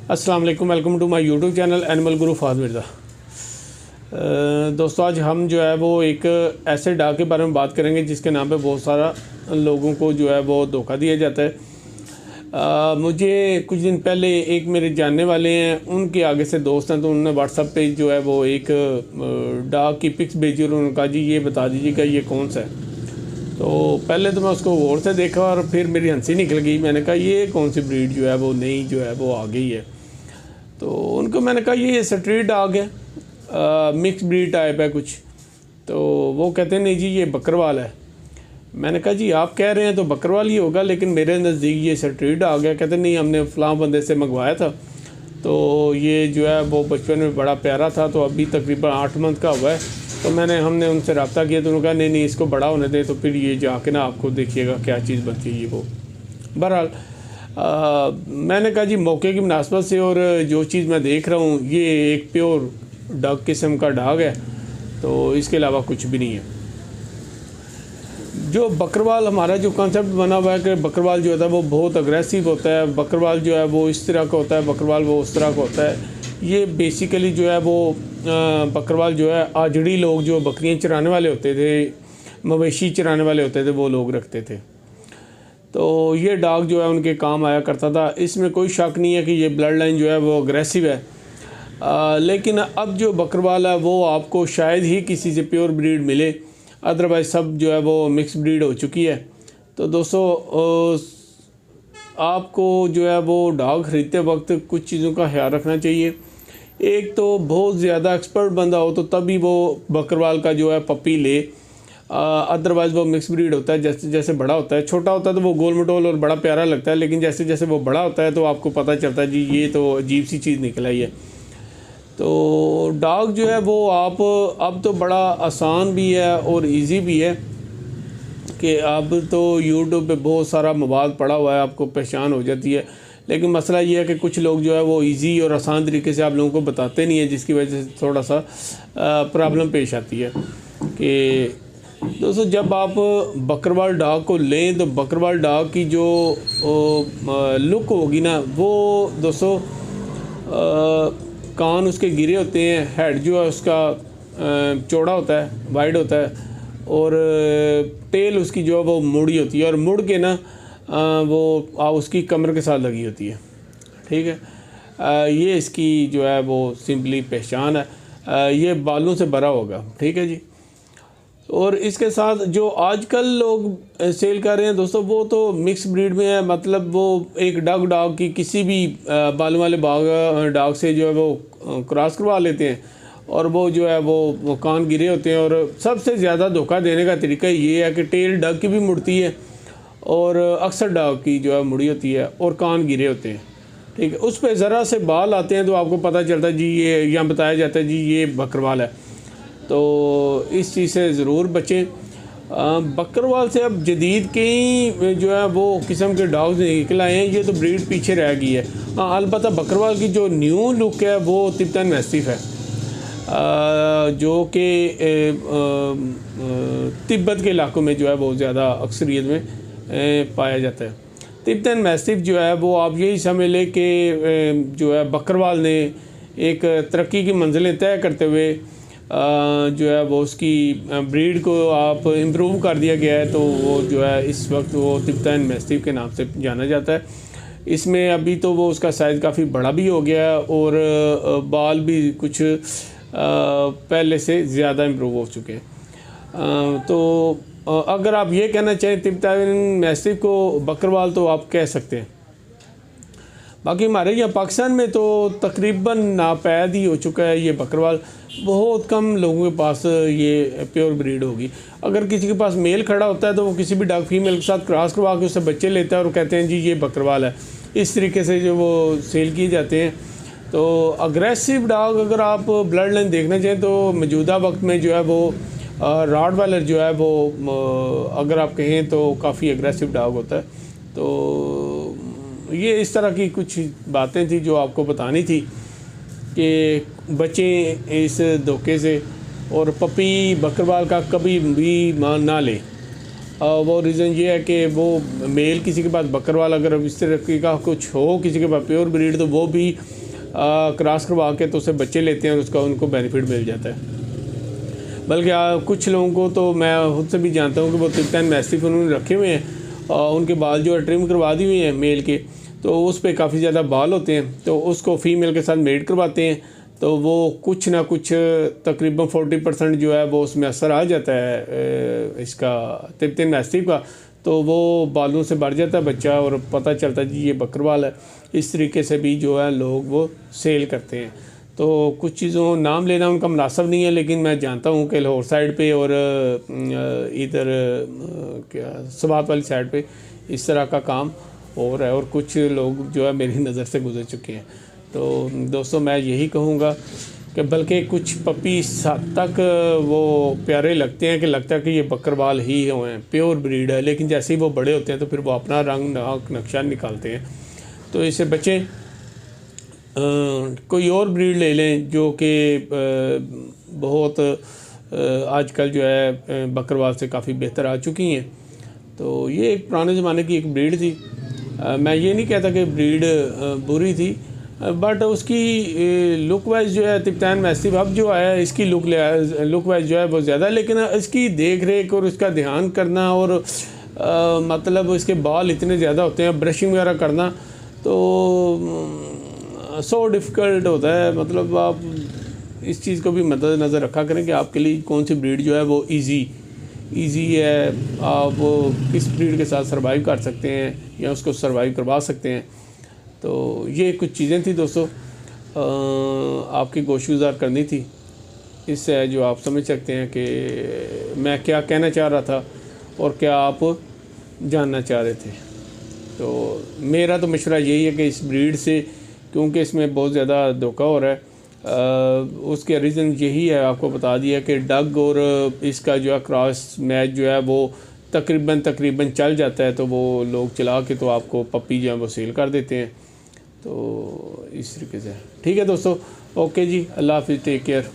अस्सलाम वालेकुम, welcome to my YouTube channel animal guru Faz Mirza. दोस्तों, आज हम जो है वो एक ऐसे डॉग के बारे में बात करेंगे जिसके नाम पे बहुत सारा लोगों को जो है वो धोखा दिया जाता है। मुझे कुछ दिन पहले एक मेरे जानने वाले हैं, उनके आगे से दोस्त हैं, तो उन्होंने व्हाट्सएप पे जो है वो एक डॉग की पिक्स भेजी और उन्होंने कहा जी ये बता दीजिएगा ये कौन सा है। तो पहले तो मैं उसको गौर से देखा और फिर मेरी हंसी निकल गई। मैंने कहा ये कौन सी ब्रीड जो है वो नई जो है वो आ गई है। तो उनको मैंने कहा ये स्ट्रीट डॉग है, मिक्स ब्रीड टाइप है कुछ। तो वो कहते हैं नहीं जी ये बकरवाल है। मैंने कहा जी आप कह रहे हैं तो बकरवाल ही होगा, लेकिन मेरे नज़दीक ये स्ट्रीट डॉग है। कहते नहीं हमने फ़लाँ बंदे से मंगवाया था, तो ये जो है वो बचपन में बड़ा प्यारा था, तो अभी तकरीबन 8 मंथ का हुआ है। तो हमने उनसे रब्ता किया, तो उन्होंने कहा नहीं इसको बड़ा होने दें, तो फिर ये जाके ना आपको देखिएगा क्या चीज़ बनती है ये वो। बहरहाल मैंने कहा जी मौके की मुनासबत से और जो चीज़ मैं देख रहा हूँ ये एक प्योर डॉग किस्म का डॉग है, तो इसके अलावा कुछ भी नहीं है। जो बकरवाल हमारा जो कॉन्सेप्ट बना हुआ है कि बकरवाल जो होता है वो बहुत अग्रेसिव होता है, बकरवाल जो है वो इस तरह का होता है, बकरवाल वो उस तरह का होता है। ये बेसिकली जो है वो बकरवाल जो है आजड़ी लोग जो बकरियां चराने वाले होते थे, मवेशी चराने वाले होते थे, वो लोग रखते थे। तो ये डॉग जो है उनके काम आया करता था। इसमें कोई शक नहीं है कि ये ब्लड लाइन जो है वो अग्रेसिव है। लेकिन अब जो बकरवाल है वो आपको शायद ही किसी से प्योर ब्रीड मिले, अदरवाइज़ सब जो है वो मिक्स ब्रीड हो चुकी है। तो दोस्तों आपको जो है वो डॉग ख़रीदते वक्त कुछ चीज़ों का ख्याल रखना चाहिए। एक तो बहुत ज़्यादा एक्सपर्ट बंदा हो तो तभी वो बकरवाल का जो है पपी ले, अदरवाइज़ वो मिक्स ब्रीड होता है। जैसे जैसे बड़ा होता है, छोटा होता है तो वो गोल मटोल और बड़ा प्यारा लगता है, लेकिन जैसे जैसे वो बड़ा होता है तो आपको पता चलता है जी ये तो अजीब सी चीज़ निकल आई है। तो डॉग जो है वो आप अब तो बड़ा आसान भी है और इजी भी है कि अब तो यूट्यूब पे बहुत सारा मवाद पड़ा हुआ है, आपको पहचान हो जाती है। लेकिन मसला ये है कि कुछ लोग जो है वो इजी और आसान तरीके से आप लोगों को बताते नहीं है, जिसकी वजह से थोड़ा सा प्रॉब्लम पेश आती है। कि दोस्तों जब आप बकरवाल डॉग को लें तो बकरवाल डॉग की जो लुक होगी ना वो दोस्तों कान उसके गिरे होते हैं, हेड जो है उसका चौड़ा होता है, वाइड होता है, और टेल उसकी जो है वो मुड़ी होती है और मुड़ के ना वो उसकी कमर के साथ लगी होती है। ठीक है, ये इसकी जो है वो सिंपली पहचान है। ये बालों से भरा होगा, ठीक है जी। और इसके साथ जो आजकल लोग सेल कर रहे हैं दोस्तों वो तो मिक्स ब्रीड में है, मतलब वो एक डॉग की किसी भी बालों वाले डॉग से जो है वो क्रॉस करवा लेते हैं और वो जो है वो कान गिरे होते हैं। और सबसे ज़्यादा धोखा देने का तरीका ये है कि टेल डॉग की भी मुड़ती है और अक्सर डॉग की जो है मुड़ी होती है और कान गिरे होते हैं। ठीक है, उस पर ज़रा से बाल आते हैं तो आपको पता चलता है जी ये, यहाँ बताया जाता है जी ये बकरवाल है। तो इस चीज़ से ज़रूर बचें। बकरवाल से अब जदीद कई जो है वो किस्म के डॉग्स निकल आए हैं, ये तो ब्रीड पीछे रह गई है। हाँ, अलबत्ता बकरवाल की जो न्यू लुक है वो तिब्बतन मैस्टिफ है, जो कि तिब्बत के इलाकों में जो है बहुत ज़्यादा अक्सरियत में पाया जाता है। तिब्बतन मैस्टिफ जो है वो आप यही समझ लें कि जो है बकरवाल ने एक तरक्की की मंजिलें तय करते हुए जो है वो उसकी ब्रीड को आप इम्प्रूव कर दिया गया है। तो वो जो है इस वक्त वो तिब्बतन मैस्टिफ के नाम से जाना जाता है। इसमें अभी तो वो उसका साइज़ काफ़ी बड़ा भी हो गया है और बाल भी कुछ पहले से ज़्यादा इम्प्रूव हो चुके हैं। तो अगर आप ये कहना चाहें तिब्बतन मैस्टिफ को बकरवाल तो आप कह सकते हैं। बाकी हमारे यहाँ पाकिस्तान में तो तकरीबन नापैद ही हो चुका है ये बकरवाल। बहुत कम लोगों के पास ये प्योर ब्रीड होगी। अगर किसी के पास मेल खड़ा होता है तो वो किसी भी डॉग फीमेल के साथ क्रॉस करवा के उससे बच्चे लेता है और कहते हैं जी ये बकरवाल है। इस तरीके से जो वो सेल किए जाते हैं। तो अग्रेसिव डॉग अगर आप ब्लड लाइन देखना चाहें तो मौजूदा वक्त में जो है वो रॉटवाइलर जो है वो अगर आप कहें तो काफ़ी अग्रेसिव डॉग होता है। तो ये इस तरह की कुछ बातें थी जो आपको बतानी थी कि बचें इस धोखे से और पपी बकरवाल का कभी भी मान ना लें। वो रीज़न ये है कि वो मेल किसी के पास बकरवाल अगर इस तरह का कुछ हो किसी के पास प्योर ब्रीड तो वो भी क्रॉस करवा के तो उससे बच्चे लेते हैं और उसका उनको बेनिफिट मिल जाता है। बल्कि कुछ लोगों को तो मैं खुद से भी जानता हूँ कि वो तिब्बतन मैस्टिफ उन्होंने रखे हुए हैं और उनके बाल जो है ट्रिम करवा दी हुई हैं मेल के, तो उस पर काफ़ी ज़्यादा बाल होते हैं, तो उसको फीमेल के साथ मेट करवाते हैं, तो वो कुछ ना कुछ तकरीबन 40% जो है वो उसमें असर आ जाता है इसका तिब्बतन मैस्टिफ का, तो वो बालों से बढ़ जाता है बच्चा और पता चलता है जी ये बकरवाल है। इस तरीके से भी जो है लोग वो सेल करते हैं। तो कुछ चीज़ों नाम लेना उनका मुनासिब नहीं है, लेकिन मैं जानता हूँ कि लाहौर साइड पे और इधर क्या स्वात वाली साइड पे इस तरह का काम हो रहा है और कुछ लोग जो है मेरी नज़र से गुजर चुके हैं। तो दोस्तों मैं यही कहूँगा कि बल्कि कुछ पपी इस हद तक वो प्यारे लगते हैं कि लगता है कि ये बकरवाल ही हैं, प्योर ब्रीड है, लेकिन जैसे ही वो बड़े होते हैं तो फिर वो अपना रंग नाक नक्शा निकालते हैं। तो इससे बचें, कोई और ब्रीड ले लें जो कि बहुत आजकल जो है बकरवाल से काफ़ी बेहतर आ चुकी हैं। तो ये एक पुराने ज़माने की एक ब्रीड थी। मैं ये नहीं कहता कि ब्रीड बुरी थी, बट उसकी लुक वाइज जो है तिब्बतन मैस्टिफ अब जो है इसकी लुक वाइज जो है बहुत ज़्यादा, लेकिन इसकी देख रेख और इसका ध्यान करना और मतलब इसके बाल इतने ज़्यादा होते हैं, ब्रशिंग वगैरह करना तो सो डिफ़िकल्ट होता है। मतलब आप इस चीज़ को भी मद्देनज़र रखा करें कि आपके लिए कौन सी ब्रीड जो है वो इजी है, आप किस ब्रीड के साथ सर्वाइव कर सकते हैं या उसको सर्वाइव करवा सकते हैं। तो ये कुछ चीज़ें थी दोस्तों, आपकी गोशगुजार करनी थी। इससे जो आप समझ सकते हैं कि मैं क्या कहना चाह रहा था और क्या आप जानना चाह रहे थे। तो मेरा तो मशवरा यही है कि इस ब्रीड से, क्योंकि इसमें बहुत ज़्यादा धोखा हो रहा है, उसके रीज़न यही है, आपको बता दिया कि डग और इसका जो है क्रॉस मैच जो है वो तकरीबन चल जाता है, तो वो लोग चला के तो आपको पपी जो है वो सेल कर देते हैं। तो इस तरीके से ठीक है दोस्तों, ओके जी, अल्लाह हाफिज़, टेक केयर।